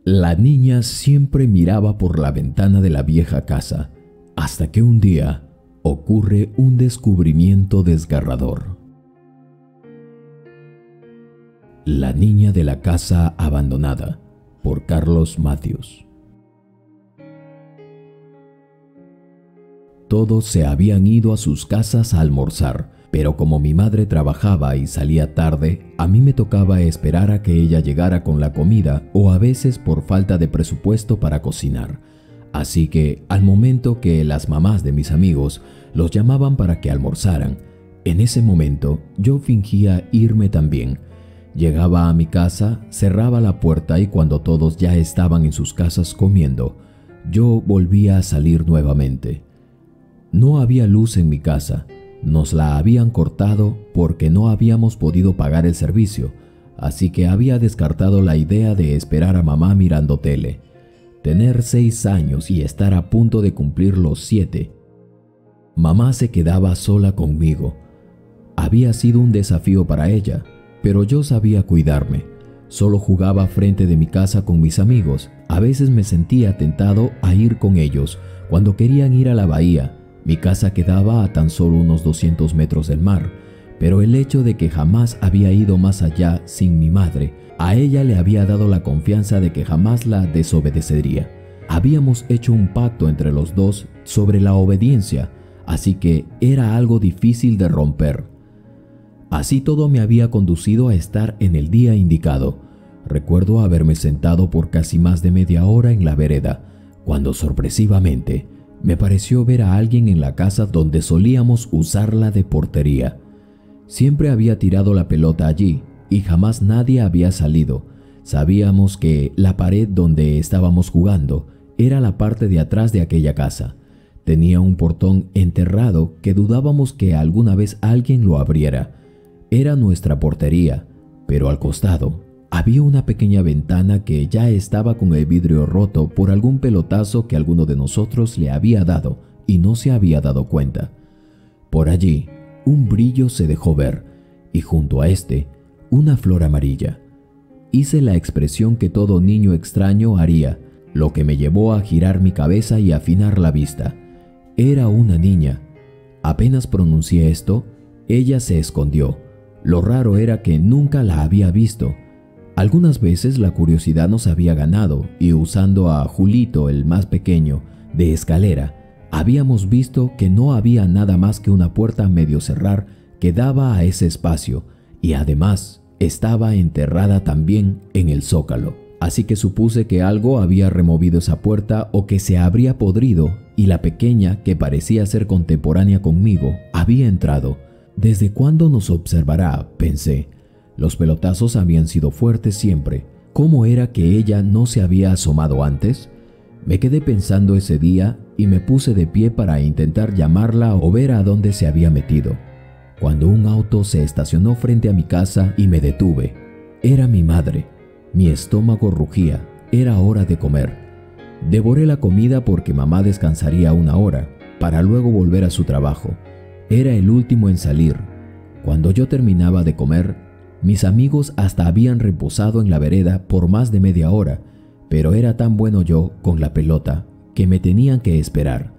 La niña siempre miraba por la ventana de la vieja casa, hasta que un día ocurre un descubrimiento desgarrador. La niña de la casa abandonada, por Carlos Matthews. Todos se habían ido a sus casas a almorzar, pero como mi madre trabajaba y salía tarde, a mí me tocaba esperar a que ella llegara con la comida o a veces por falta de presupuesto para cocinar. Así que al momento que las mamás de mis amigos los llamaban para que almorzaran, en ese momento yo fingía irme también. Llegaba a mi casa, cerraba la puerta y cuando todos ya estaban en sus casas comiendo, yo volvía a salir nuevamente. No había luz en mi casa. Nos la habían cortado porque no habíamos podido pagar el servicio, así que había descartado la idea de esperar a mamá mirando tele. Tener 6 años y estar a punto de cumplir los 7. Mamá se quedaba sola conmigo. Había sido un desafío para ella, pero yo sabía cuidarme. Solo jugaba frente de mi casa con mis amigos. A veces me sentía tentado a ir con ellos cuando querían ir a la bahía. Mi casa quedaba a tan solo unos 200 metros del mar, pero el hecho de que jamás había ido más allá sin mi madre, a ella le había dado la confianza de que jamás la desobedecería. Habíamos hecho un pacto entre los dos sobre la obediencia, así que era algo difícil de romper. Así todo me había conducido a estar en el día indicado. Recuerdo haberme sentado por casi más de media hora en la vereda, cuando sorpresivamente me pareció ver a alguien en la casa donde solíamos usarla de portería. Siempre había tirado la pelota allí y jamás nadie había salido. Sabíamos que la pared donde estábamos jugando era la parte de atrás de aquella casa. Tenía un portón enterrado que dudábamos que alguna vez alguien lo abriera. Era nuestra portería, pero al costado había una pequeña ventana que ya estaba con el vidrio roto por algún pelotazo que alguno de nosotros le había dado y no se había dado cuenta. Por allí, un brillo se dejó ver y junto a este, una flor amarilla. Hice la expresión que todo niño extraño haría, lo que me llevó a girar mi cabeza y afinar la vista. Era una niña. Apenas pronuncié esto, ella se escondió. Lo raro era que nunca la había visto. Algunas veces la curiosidad nos había ganado y usando a Julito, el más pequeño, de escalera, habíamos visto que no había nada más que una puerta a medio cerrar que daba a ese espacio y además estaba enterrada también en el zócalo. Así que supuse que algo había removido esa puerta o que se habría podrido y la pequeña, que parecía ser contemporánea conmigo, había entrado. ¿Desde cuándo nos observará?, pensé. Los pelotazos habían sido fuertes siempre. ¿Cómo era que ella no se había asomado antes? Me quedé pensando ese día y me puse de pie para intentar llamarla o ver a dónde se había metido. Cuando un auto se estacionó frente a mi casa y me detuve. Era mi madre. Mi estómago rugía. Era hora de comer. Devoré la comida porque mamá descansaría 1 hora, para luego volver a su trabajo. Era el último en salir. Cuando yo terminaba de comer, mis amigos hasta habían reposado en la vereda por más de media hora, pero era tan bueno yo con la pelota que me tenían que esperar.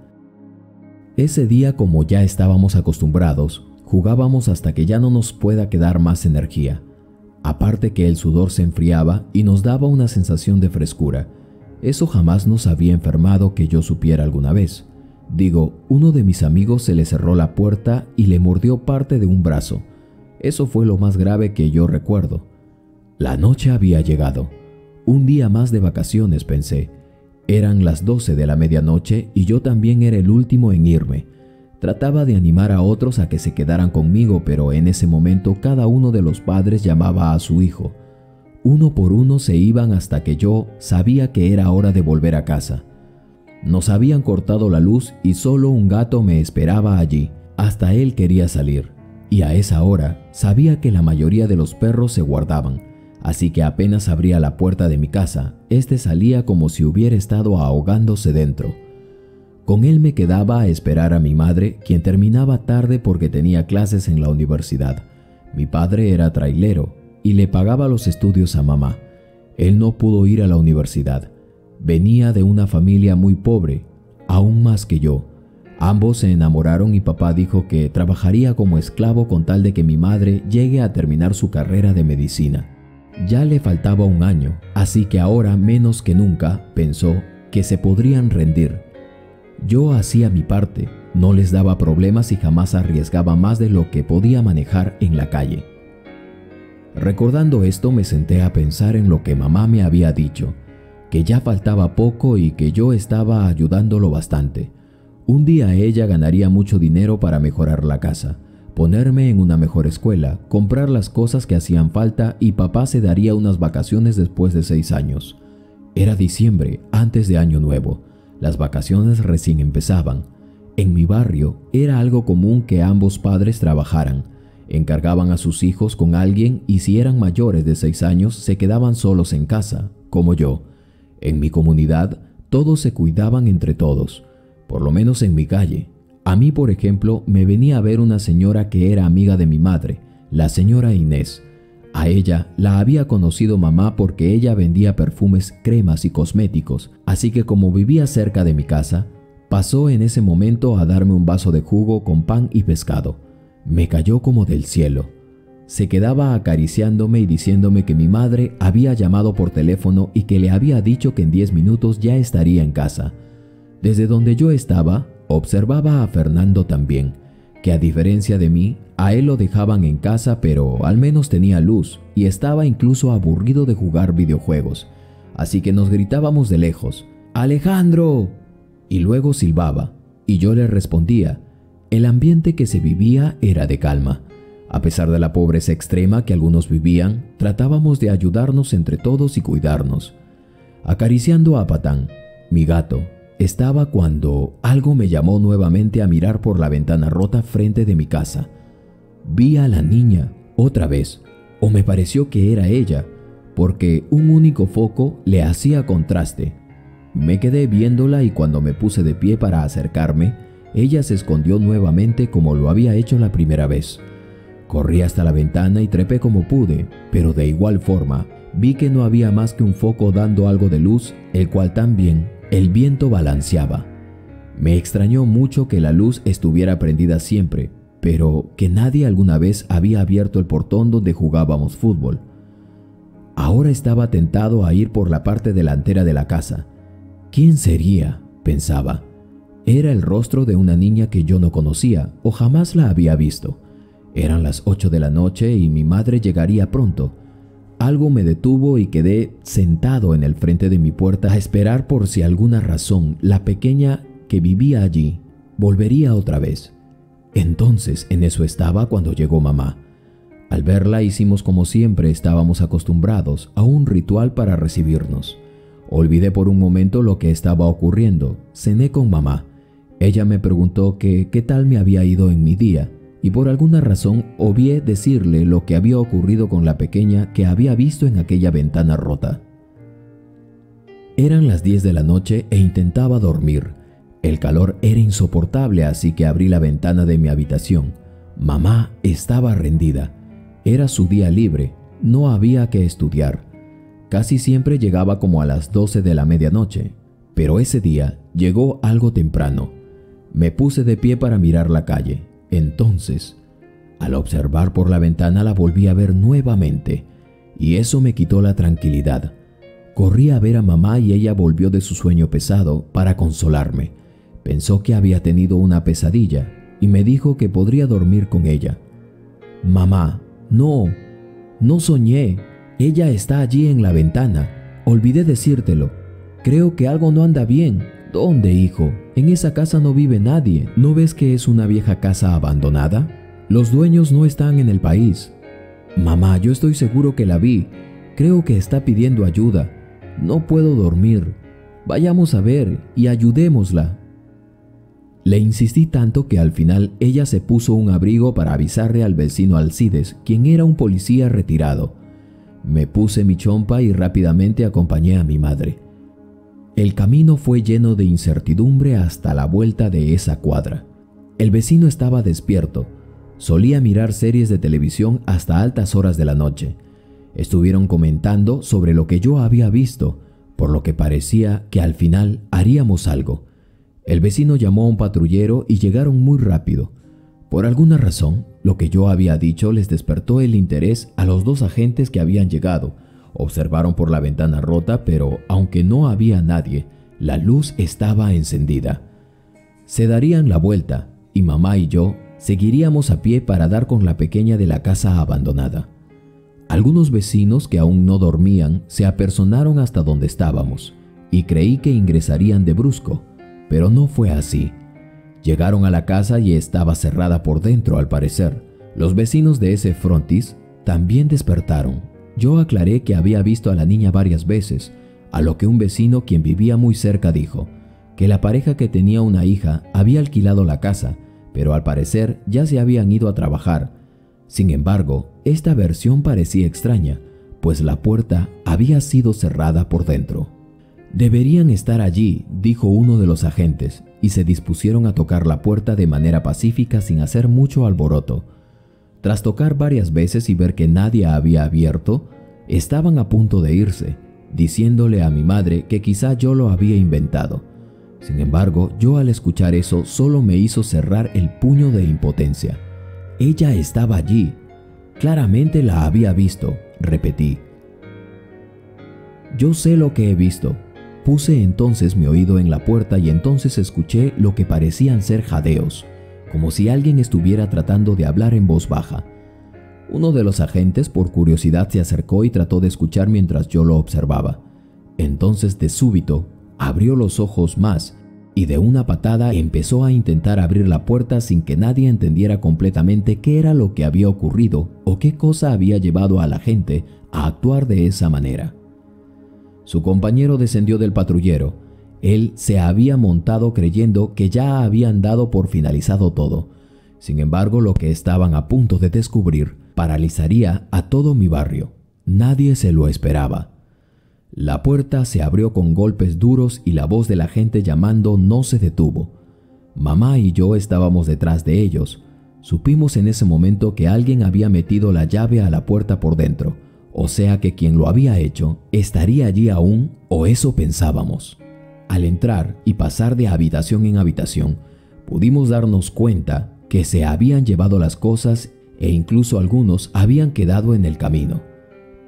Ese día, como ya estábamos acostumbrados, jugábamos hasta que ya no nos pueda quedar más energía. Aparte que el sudor se enfriaba y nos daba una sensación de frescura. Eso jamás nos había enfermado que yo supiera alguna vez. Digo, uno de mis amigos se le cerró la puerta y le mordió parte de un brazo. Eso fue lo más grave que yo recuerdo. La noche había llegado. Un día más de vacaciones, pensé. Eran las 12 de la medianoche y yo también era el último en irme. Trataba de animar a otros a que se quedaran conmigo, pero en ese momento cada uno de los padres llamaba a su hijo. Uno por uno se iban hasta que yo sabía que era hora de volver a casa. Nos habían cortado la luz y solo un gato me esperaba allí. Hasta él quería salir. Y a esa hora sabía que la mayoría de los perros se guardaban, así que apenas abría la puerta de mi casa, este salía como si hubiera estado ahogándose dentro. Con él me quedaba a esperar a mi madre, quien terminaba tarde porque tenía clases en la universidad. Mi padre era trailero y le pagaba los estudios a mamá. Él no pudo ir a la universidad. Venía de una familia muy pobre, aún más que yo. Ambos se enamoraron y papá dijo que trabajaría como esclavo con tal de que mi madre llegue a terminar su carrera de medicina. Ya le faltaba un año, así que ahora menos que nunca pensó que se podrían rendir. Yo hacía mi parte, no les daba problemas y jamás arriesgaba más de lo que podía manejar en la calle. Recordando esto, me senté a pensar en lo que mamá me había dicho, que ya faltaba poco y que yo estaba ayudándolo bastante. Un día ella ganaría mucho dinero para mejorar la casa, ponerme en una mejor escuela, comprar las cosas que hacían falta y papá se daría unas vacaciones después de 6 años. Era diciembre, antes de Año Nuevo. Las vacaciones recién empezaban. En mi barrio era algo común que ambos padres trabajaran. Encargaban a sus hijos con alguien y si eran mayores de 6 años se quedaban solos en casa, como yo. En mi comunidad todos se cuidaban entre todos. Por lo menos en mi calle. A mí, por ejemplo, me venía a ver una señora que era amiga de mi madre, la señora Inés. A ella la había conocido mamá porque ella vendía perfumes, cremas y cosméticos, así que como vivía cerca de mi casa, pasó en ese momento a darme un vaso de jugo con pan y pescado. Me cayó como del cielo. Se quedaba acariciándome y diciéndome que mi madre había llamado por teléfono y que le había dicho que en 10 minutos ya estaría en casa. Desde donde yo estaba, observaba a Fernando también, que a diferencia de mí, a él lo dejaban en casa pero al menos tenía luz y estaba incluso aburrido de jugar videojuegos. Así que nos gritábamos de lejos, ¡Alejandro! Y luego silbaba, y yo le respondía. El ambiente que se vivía era de calma. A pesar de la pobreza extrema que algunos vivían, tratábamos de ayudarnos entre todos y cuidarnos. Acariciando a Patán, mi gato, estaba cuando algo me llamó nuevamente a mirar por la ventana rota frente de mi casa. Vi a la niña otra vez, o me pareció que era ella, porque un único foco le hacía contraste. Me quedé viéndola y cuando me puse de pie para acercarme, ella se escondió nuevamente como lo había hecho la primera vez. Corrí hasta la ventana y trepé como pude, pero de igual forma vi que no había más que un foco dando algo de luz, el cual también el viento balanceaba. Me extrañó mucho que la luz estuviera prendida siempre, pero que nadie alguna vez había abierto el portón donde jugábamos fútbol. Ahora estaba tentado a ir por la parte delantera de la casa. ¿Quién sería?, pensaba. Era el rostro de una niña que yo no conocía o jamás la había visto. Eran las 8 de la noche y mi madre llegaría pronto. Algo me detuvo y quedé sentado en el frente de mi puerta a esperar por si alguna razón la pequeña que vivía allí volvería otra vez. Entonces en eso estaba cuando llegó mamá. Al verla hicimos como siempre estábamos acostumbrados a un ritual para recibirnos. Olvidé por un momento lo que estaba ocurriendo. Cené con mamá. Ella me preguntó qué tal me había ido en mi día. Y por alguna razón obvié decirle lo que había ocurrido con la pequeña que había visto en aquella ventana rota. Eran las 10 de la noche e intentaba dormir. El calor era insoportable, así que abrí la ventana de mi habitación. Mamá estaba rendida. Era su día libre, no había que estudiar. Casi siempre llegaba como a las 12 de la medianoche, pero ese día llegó algo temprano. Me puse de pie para mirar la calle. Entonces, al observar por la ventana la volví a ver nuevamente, y eso me quitó la tranquilidad. Corrí a ver a mamá y ella volvió de su sueño pesado para consolarme. Pensó que había tenido una pesadilla y me dijo que podría dormir con ella. Mamá, no soñé. Ella está allí en la ventana. Olvidé decírtelo. Creo que algo no anda bien. ¿Dónde, hijo? En esa casa no vive nadie. ¿No ves que es una vieja casa abandonada? Los dueños no están en el país. Mamá, yo estoy seguro que la vi. Creo que está pidiendo ayuda. No puedo dormir. Vayamos a ver y ayudémosla. Le insistí tanto que al final ella se puso un abrigo para avisarle al vecino Alcides, quien era un policía retirado. Me puse mi chompa y rápidamente acompañé a mi madre. El camino fue lleno de incertidumbre hasta la vuelta de esa cuadra. El vecino estaba despierto. Solía mirar series de televisión hasta altas horas de la noche. Estuvieron comentando sobre lo que yo había visto, por lo que parecía que al final haríamos algo. El vecino llamó a un patrullero y llegaron muy rápido. Por alguna razón, lo que yo había dicho les despertó el interés a los dos agentes que habían llegado. Observaron por la ventana rota, pero aunque no había nadie, la luz estaba encendida. Se darían la vuelta y mamá y yo seguiríamos a pie para dar con la pequeña de la casa abandonada. Algunos vecinos que aún no dormían se apersonaron hasta donde estábamos y creí que ingresarían de brusco, pero no fue así. Llegaron a la casa y estaba cerrada por dentro al parecer. Los vecinos de ese frontis también despertaron. Yo aclaré que había visto a la niña varias veces, a lo que un vecino quien vivía muy cerca dijo que la pareja que tenía una hija había alquilado la casa, pero al parecer ya se habían ido a trabajar. Sin embargo, esta versión parecía extraña, pues la puerta había sido cerrada por dentro. «Deberían estar allí», dijo uno de los agentes, y se dispusieron a tocar la puerta de manera pacífica sin hacer mucho alboroto. Tras tocar varias veces y ver que nadie había abierto, estaban a punto de irse, diciéndole a mi madre que quizá yo lo había inventado. Sin embargo, yo al escuchar eso solo me hizo cerrar el puño de impotencia. Ella estaba allí. Claramente la había visto, repetí. «Yo sé lo que he visto». Puse entonces mi oído en la puerta y entonces escuché lo que parecían ser jadeos, como si alguien estuviera tratando de hablar en voz baja. Uno de los agentes por curiosidad se acercó y trató de escuchar mientras yo lo observaba. Entonces de súbito abrió los ojos más y de una patada empezó a intentar abrir la puerta sin que nadie entendiera completamente qué era lo que había ocurrido o qué cosa había llevado a la gente a actuar de esa manera. Su compañero descendió del patrullero. Él se había montado creyendo que ya habían dado por finalizado todo. Sin embargo, lo que estaban a punto de descubrir paralizaría a todo mi barrio. Nadie se lo esperaba. La puerta se abrió con golpes duros y la voz de la gente llamando no se detuvo. Mamá y yo estábamos detrás de ellos. Supimos en ese momento que alguien había metido la llave a la puerta por dentro. O sea que quien lo había hecho estaría allí aún, o eso pensábamos. Al entrar y pasar de habitación en habitación, pudimos darnos cuenta que se habían llevado las cosas e incluso algunos habían quedado en el camino.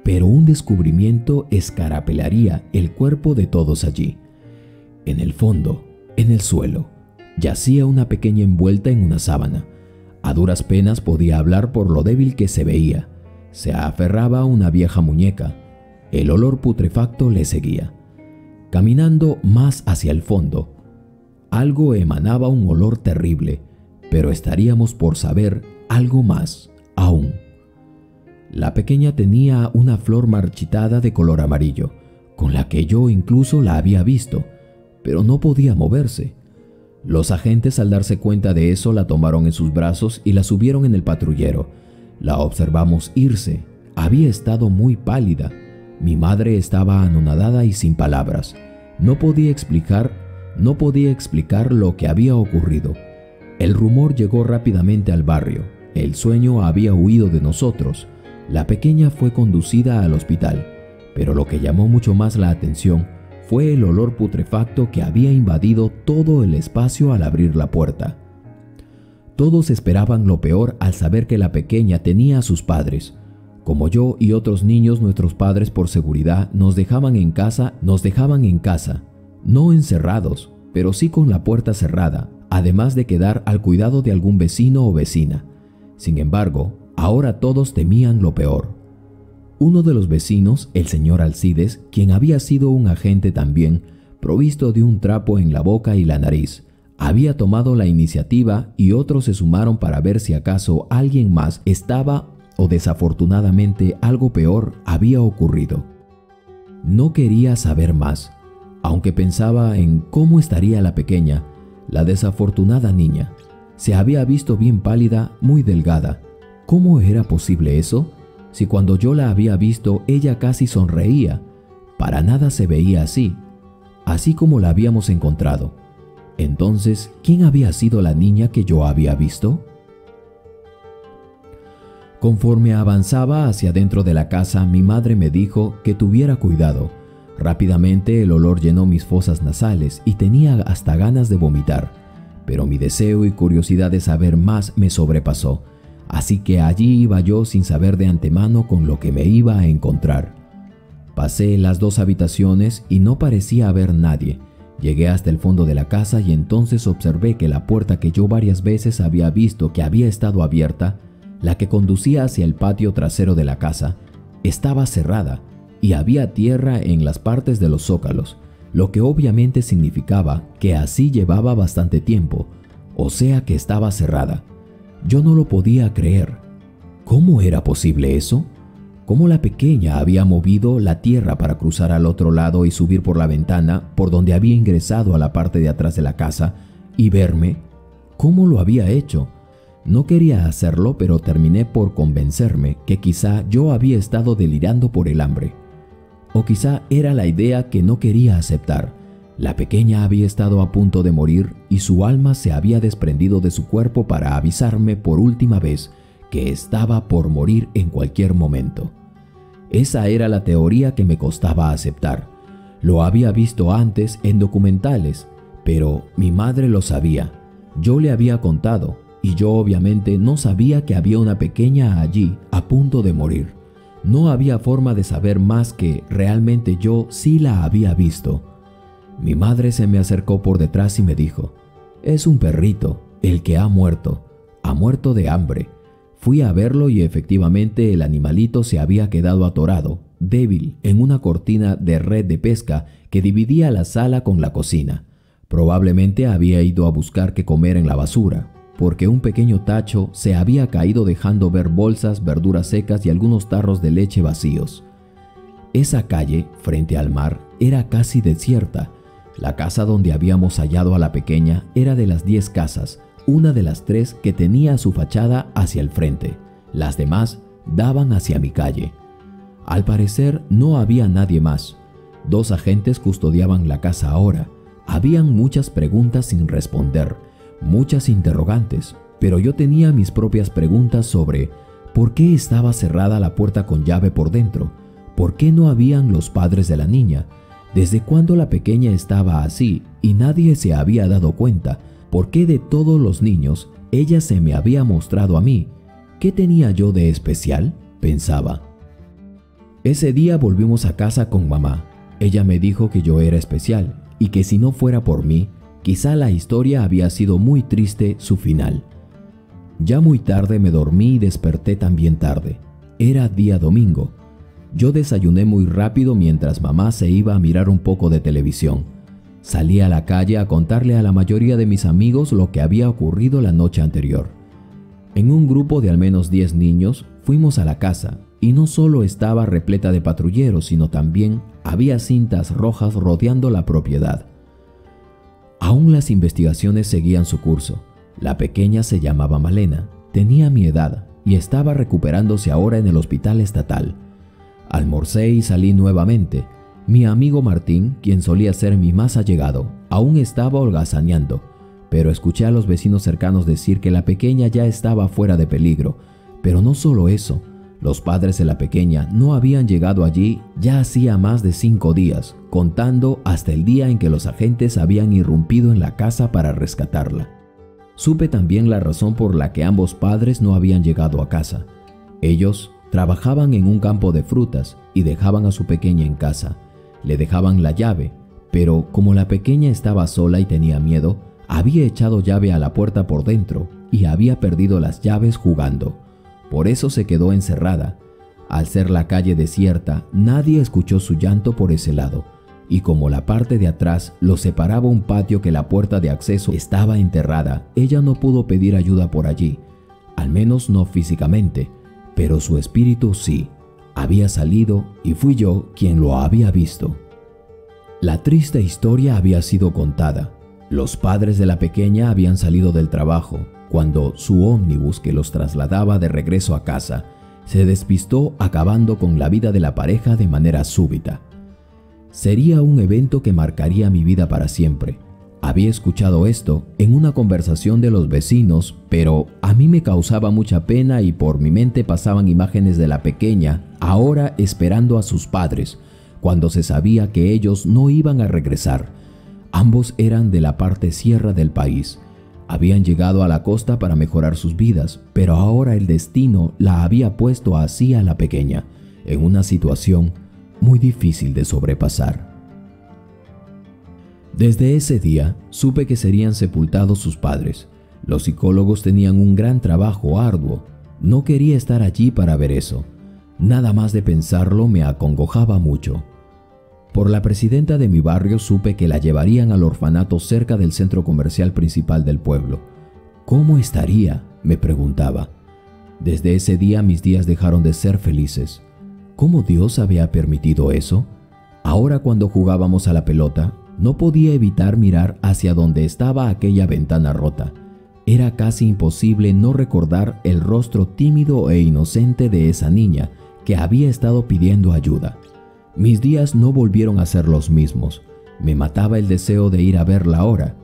Pero un descubrimiento escarapelaría el cuerpo de todos allí. En el fondo, en el suelo, yacía una pequeña envuelta en una sábana. A duras penas podía hablar por lo débil que se veía. Se aferraba a una vieja muñeca. El olor putrefacto le seguía. Caminando más hacia el fondo, algo emanaba un olor terrible, pero estaríamos por saber algo más aún. La pequeña tenía una flor marchitada de color amarillo, con la que yo incluso la había visto, pero no podía moverse. Los agentes, al darse cuenta de eso, la tomaron en sus brazos y la subieron en el patrullero. La observamos irse. Había estado muy pálida. Mi madre estaba anonadada y sin palabras. No podía explicar lo que había ocurrido. El rumor llegó rápidamente al barrio. El sueño había huido de nosotros. La pequeña fue conducida al hospital, pero lo que llamó mucho más la atención fue el olor putrefacto que había invadido todo el espacio al abrir la puerta. Todos esperaban lo peor al saber que la pequeña tenía a sus padres. Como yo y otros niños, nuestros padres por seguridad nos dejaban en casa, no encerrados, pero sí con la puerta cerrada, además de quedar al cuidado de algún vecino o vecina. Sin embargo, ahora todos temían lo peor. Uno de los vecinos, el señor Alcides, quien había sido un agente también, provisto de un trapo en la boca y la nariz, había tomado la iniciativa y otros se sumaron para ver si acaso alguien más estaba o desafortunadamente algo peor había ocurrido. No quería saber más, aunque pensaba en cómo estaría la pequeña. La desafortunada niña se había visto bien pálida, muy delgada. ¿Cómo era posible eso? Si cuando yo la había visto ella casi sonreía. Para nada se veía así como la habíamos encontrado. Entonces, ¿quién había sido la niña que yo había visto? Conforme avanzaba hacia dentro de la casa, mi madre me dijo que tuviera cuidado. Rápidamente el olor llenó mis fosas nasales y tenía hasta ganas de vomitar, pero mi deseo y curiosidad de saber más me sobrepasó, así que allí iba yo sin saber de antemano con lo que me iba a encontrar. Pasé las 2 habitaciones y no parecía haber nadie. Llegué hasta el fondo de la casa y entonces observé que la puerta que yo varias veces había visto que había estado abierta, la que conducía hacia el patio trasero de la casa, estaba cerrada y había tierra en las partes de los zócalos, lo que obviamente significaba que así llevaba bastante tiempo, o sea que estaba cerrada. Yo no lo podía creer. ¿Cómo era posible eso? ¿Cómo la pequeña había movido la tierra para cruzar al otro lado y subir por la ventana por donde había ingresado a la parte de atrás de la casa y verme? ¿Cómo lo había hecho? No quería hacerlo, pero terminé por convencerme que quizá yo había estado delirando por el hambre. O quizá era la idea que no quería aceptar. La pequeña había estado a punto de morir y su alma se había desprendido de su cuerpo para avisarme por última vez que estaba por morir en cualquier momento. Esa era la teoría que me costaba aceptar. Lo había visto antes en documentales, pero mi madre lo sabía. Yo le había contado y yo obviamente no sabía que había una pequeña allí a punto de morir. No había forma de saber más que realmente yo sí la había visto. Mi madre se me acercó por detrás y me dijo: «Es un perrito, el que ha muerto de hambre». Fui a verlo y efectivamente el animalito se había quedado atorado, débil, en una cortina de red de pesca que dividía la sala con la cocina. Probablemente había ido a buscar qué comer en la basura, porque un pequeño tacho se había caído dejando ver bolsas, verduras secas y algunos tarros de leche vacíos. Esa calle, frente al mar, era casi desierta. La casa donde habíamos hallado a la pequeña era de las 10 casas, una de las 3 que tenía su fachada hacia el frente. Las demás daban hacia mi calle. Al parecer no había nadie más. 2 agentes custodiaban la casa ahora. Habían muchas preguntas sin responder, muchas interrogantes, pero yo tenía mis propias preguntas sobre ¿por qué estaba cerrada la puerta con llave por dentro? ¿Por qué no habían los padres de la niña? ¿Desde cuándo la pequeña estaba así y nadie se había dado cuenta? ¿Por qué de todos los niños ella se me había mostrado a mí? ¿Qué tenía yo de especial?, pensaba. Ese día volvimos a casa con mamá. Ella me dijo que yo era especial y que si no fuera por mí, quizá la historia había sido muy triste su final. Ya muy tarde me dormí y desperté también tarde. Era día domingo. Yo desayuné muy rápido mientras mamá se iba a mirar un poco de televisión. Salí a la calle a contarle a la mayoría de mis amigos lo que había ocurrido la noche anterior. En un grupo de al menos 10 niños fuimos a la casa y no solo estaba repleta de patrulleros, sino también había cintas rojas rodeando la propiedad. Aún las investigaciones seguían su curso. La pequeña se llamaba Malena, tenía mi edad y estaba recuperándose ahora en el hospital estatal. Almorcé y salí nuevamente. Mi amigo Martín, quien solía ser mi más allegado, aún estaba holgazaneando, pero escuché a los vecinos cercanos decir que la pequeña ya estaba fuera de peligro. Pero no solo eso, los padres de la pequeña no habían llegado allí ya hacía más de 5 días, contando hasta el día en que los agentes habían irrumpido en la casa para rescatarla. Supe también la razón por la que ambos padres no habían llegado a casa. Ellos trabajaban en un campo de frutas y dejaban a su pequeña en casa. Le dejaban la llave, pero como la pequeña estaba sola y tenía miedo, había echado llave a la puerta por dentro y había perdido las llaves jugando. Por eso se quedó encerrada. Al ser la calle desierta, nadie escuchó su llanto por ese lado, y como la parte de atrás lo separaba un patio que la puerta de acceso estaba enterrada, ella no pudo pedir ayuda por allí, al menos no físicamente, pero su espíritu sí. Había salido y fui yo quien lo había visto. La triste historia había sido contada. Los padres de la pequeña habían salido del trabajo cuando su ómnibus que los trasladaba de regreso a casa se despistó, acabando con la vida de la pareja de manera súbita. Sería un evento que marcaría mi vida para siempre. Había escuchado esto en una conversación de los vecinos, pero a mí me causaba mucha pena y por mi mente pasaban imágenes de la pequeña ahora esperando a sus padres, cuando se sabía que ellos no iban a regresar. Ambos eran de la parte sierra del país. Habían llegado a la costa para mejorar sus vidas, pero ahora el destino la había puesto así a la pequeña, en una situación muy difícil de sobrepasar. Desde ese día supe que serían sepultados sus padres. Los psicólogos tenían un gran trabajo arduo. No quería estar allí para ver eso. Nada más de pensarlo me acongojaba mucho. Por la presidenta de mi barrio supe que la llevarían al orfanato cerca del centro comercial principal del pueblo. ¿Cómo estaría?, me preguntaba. Desde ese día mis días dejaron de ser felices. ¿Cómo Dios había permitido eso? Ahora cuando jugábamos a la pelota, no podía evitar mirar hacia donde estaba aquella ventana rota. Era casi imposible no recordar el rostro tímido e inocente de esa niña que había estado pidiendo ayuda. Mis días no volvieron a ser los mismos. Me mataba el deseo de ir a verla ahora.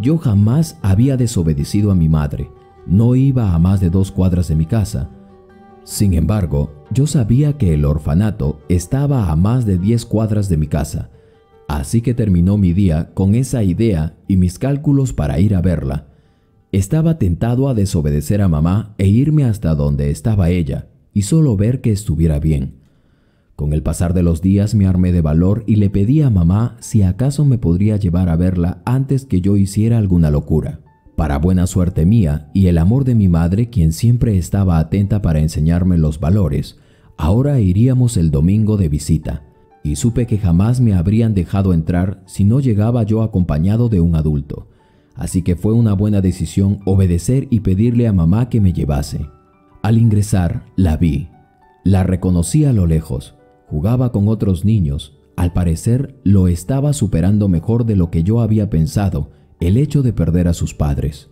Yo jamás había desobedecido a mi madre. No iba a más de 2 cuadras de mi casa. Sin embargo, yo sabía que el orfanato estaba a más de 10 cuadras de mi casa. Así que terminó mi día con esa idea y mis cálculos para ir a verla. Estaba tentado a desobedecer a mamá e irme hasta donde estaba ella y solo ver que estuviera bien. Con el pasar de los días me armé de valor y le pedí a mamá si acaso me podría llevar a verla antes que yo hiciera alguna locura. Para buena suerte mía y el amor de mi madre, quien siempre estaba atenta para enseñarme los valores, ahora iríamos el domingo de visita. Y supe que jamás me habrían dejado entrar si no llegaba yo acompañado de un adulto. Así que fue una buena decisión obedecer y pedirle a mamá que me llevase. Al ingresar, la vi. La reconocí a lo lejos. Jugaba con otros niños. Al parecer, lo estaba superando mejor de lo que yo había pensado, el hecho de perder a sus padres.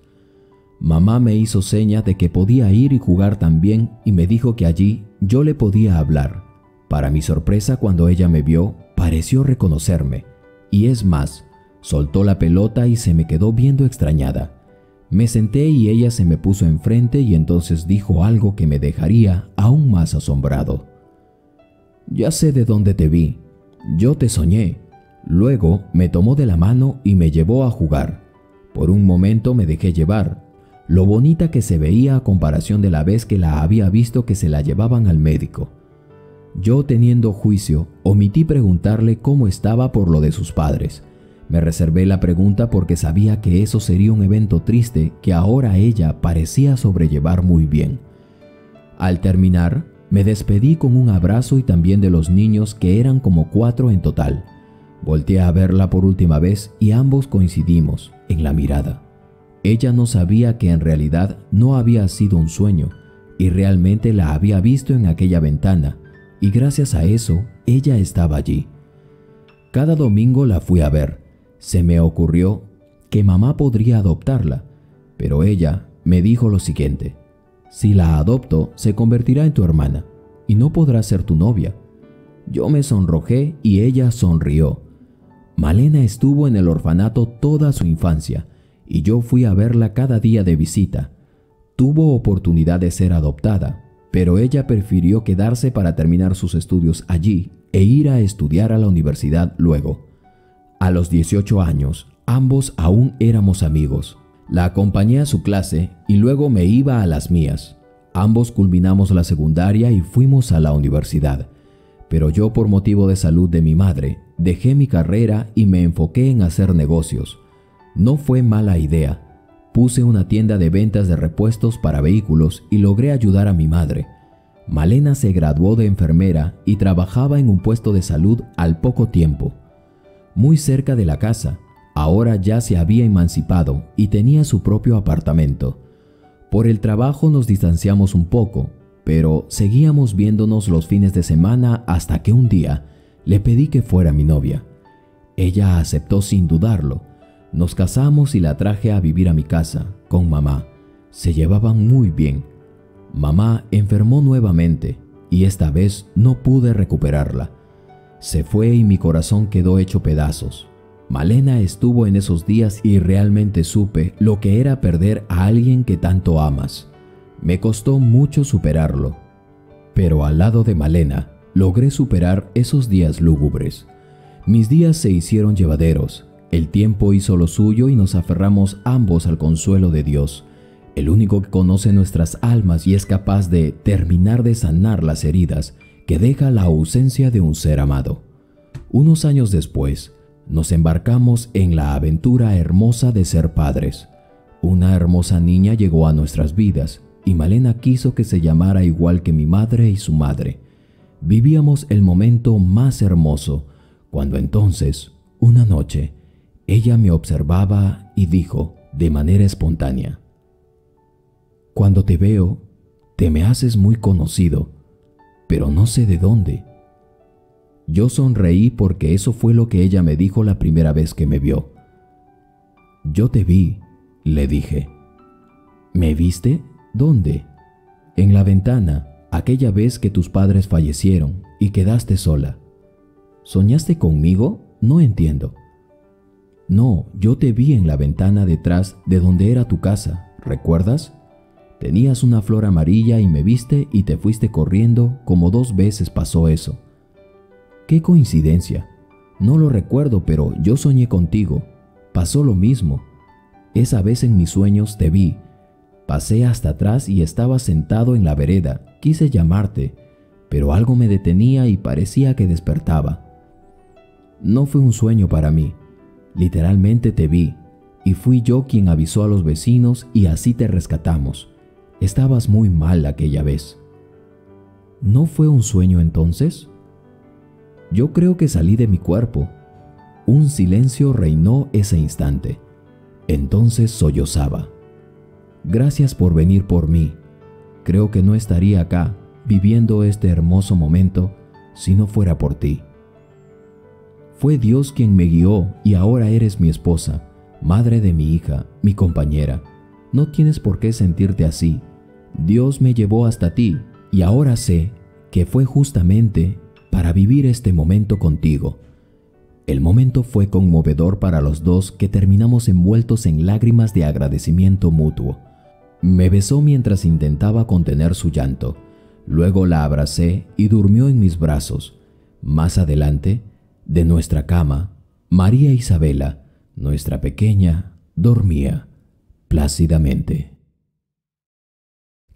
Mamá me hizo seña de que podía ir y jugar también y me dijo que allí yo le podía hablar. Para mi sorpresa, cuando ella me vio, pareció reconocerme, y es más, soltó la pelota y se me quedó viendo extrañada. Me senté y ella se me puso enfrente y entonces dijo algo que me dejaría aún más asombrado. «Ya sé de dónde te vi. Yo te soñé». Luego me tomó de la mano y me llevó a jugar. Por un momento me dejé llevar. Lo bonita que se veía a comparación de la vez que la había visto que se la llevaban al médico. Yo, teniendo juicio, omití preguntarle cómo estaba por lo de sus padres. Me reservé la pregunta porque sabía que eso sería un evento triste que ahora ella parecía sobrellevar muy bien. Al terminar, me despedí con un abrazo y también de los niños, que eran como 4 en total. Volteé a verla por última vez y ambos coincidimos en la mirada. Ella no sabía que en realidad no había sido un sueño y realmente la había visto en aquella ventana. Y gracias a eso, ella estaba allí. Cada domingo la fui a ver. Se me ocurrió que mamá podría adoptarla, pero ella me dijo lo siguiente: si la adopto, se convertirá en tu hermana y no podrá ser tu novia. Yo me sonrojé y ella sonrió. Malena estuvo en el orfanato toda su infancia y yo fui a verla cada día de visita. Tuvo oportunidad de ser adoptada, pero ella prefirió quedarse para terminar sus estudios allí e ir a estudiar a la universidad luego. A los 18 años, ambos aún éramos amigos. La acompañé a su clase y luego me iba a las mías. Ambos culminamos la secundaria y fuimos a la universidad. Pero yo, por motivo de salud de mi madre, dejé mi carrera y me enfoqué en hacer negocios. No fue mala idea. Puse una tienda de ventas de repuestos para vehículos y logré ayudar a mi madre. Malena se graduó de enfermera y trabajaba en un puesto de salud al poco tiempo. Muy cerca de la casa, ahora ya se había emancipado y tenía su propio apartamento. Por el trabajo nos distanciamos un poco, pero seguíamos viéndonos los fines de semana hasta que un día le pedí que fuera mi novia. Ella aceptó sin dudarlo. Nos casamos y la traje a vivir a mi casa, con mamá. Se llevaban muy bien. Mamá enfermó nuevamente y esta vez no pude recuperarla. Se fue y mi corazón quedó hecho pedazos. Malena estuvo en esos días y realmente supe lo que era perder a alguien que tanto amas. Me costó mucho superarlo, pero al lado de Malena logré superar esos días lúgubres. Mis días se hicieron llevaderos, el tiempo hizo lo suyo y nos aferramos ambos al consuelo de Dios, el único que conoce nuestras almas y es capaz de terminar de sanar las heridas que deja la ausencia de un ser amado. Unos años después, nos embarcamos en la aventura hermosa de ser padres. Una hermosa niña llegó a nuestras vidas y Malena quiso que se llamara igual que mi madre y su madre. Vivíamos el momento más hermoso, cuando entonces, una noche, ella me observaba y dijo de manera espontánea: «Cuando te veo, te me haces muy conocido, pero no sé de dónde». Yo sonreí porque eso fue lo que ella me dijo la primera vez que me vio. «Yo te vi», le dije. «¿Me viste? ¿Dónde?» «En la ventana, aquella vez que tus padres fallecieron y quedaste sola». «¿Soñaste conmigo? No entiendo». «No, yo te vi en la ventana detrás de donde era tu casa, ¿recuerdas? Tenías una flor amarilla y me viste y te fuiste corriendo, como 2 veces pasó eso». «¡Qué coincidencia! No lo recuerdo, pero yo soñé contigo. Pasó lo mismo. Esa vez en mis sueños te vi. Pasé hasta atrás y estabas sentado en la vereda. Quise llamarte, pero algo me detenía y parecía que despertaba. No fue un sueño para mí. Literalmente te vi, y fui yo quien avisó a los vecinos y así te rescatamos. Estabas muy mal aquella vez». «¿No fue un sueño entonces?» Yo creo que salí de mi cuerpo. Un silencio reinó ese instante. Entonces sollozaba. «Gracias por venir por mí. Creo que no estaría acá, viviendo este hermoso momento, si no fuera por ti. Fue Dios quien me guió y ahora eres mi esposa, madre de mi hija, mi compañera. No tienes por qué sentirte así. Dios me llevó hasta ti y ahora sé que fue justamente para vivir este momento contigo». El momento fue conmovedor para los dos, que terminamos envueltos en lágrimas de agradecimiento mutuo. Me besó mientras intentaba contener su llanto. Luego la abracé y durmió en mis brazos. Más adelante, de nuestra cama, María Isabela, nuestra pequeña, dormía plácidamente.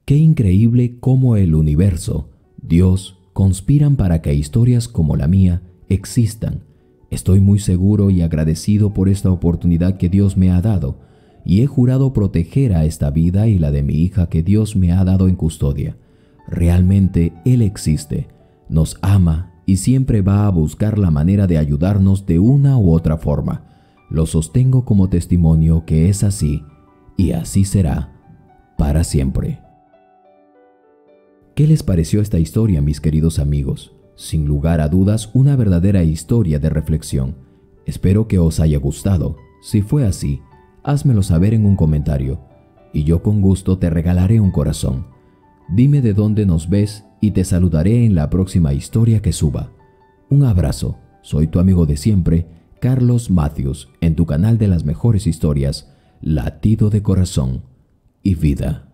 Qué increíble cómo el universo, Dios, conspiran para que historias como la mía existan. Estoy muy seguro y agradecido por esta oportunidad que Dios me ha dado, y he jurado proteger a esta vida y la de mi hija que Dios me ha dado en custodia. Realmente Él existe, nos ama y siempre va a buscar la manera de ayudarnos de una u otra forma. Lo sostengo como testimonio que es así, y así será para siempre. ¿Qué les pareció esta historia, mis queridos amigos? Sin lugar a dudas, una verdadera historia de reflexión. Espero que os haya gustado. Si fue así, házmelo saber en un comentario, y yo con gusto te regalaré un corazón. Dime de dónde nos ves y te saludaré en la próxima historia que suba. Un abrazo. Soy tu amigo de siempre, Carlos Matthews, en tu canal de las mejores historias, Latido de Corazón y Vida.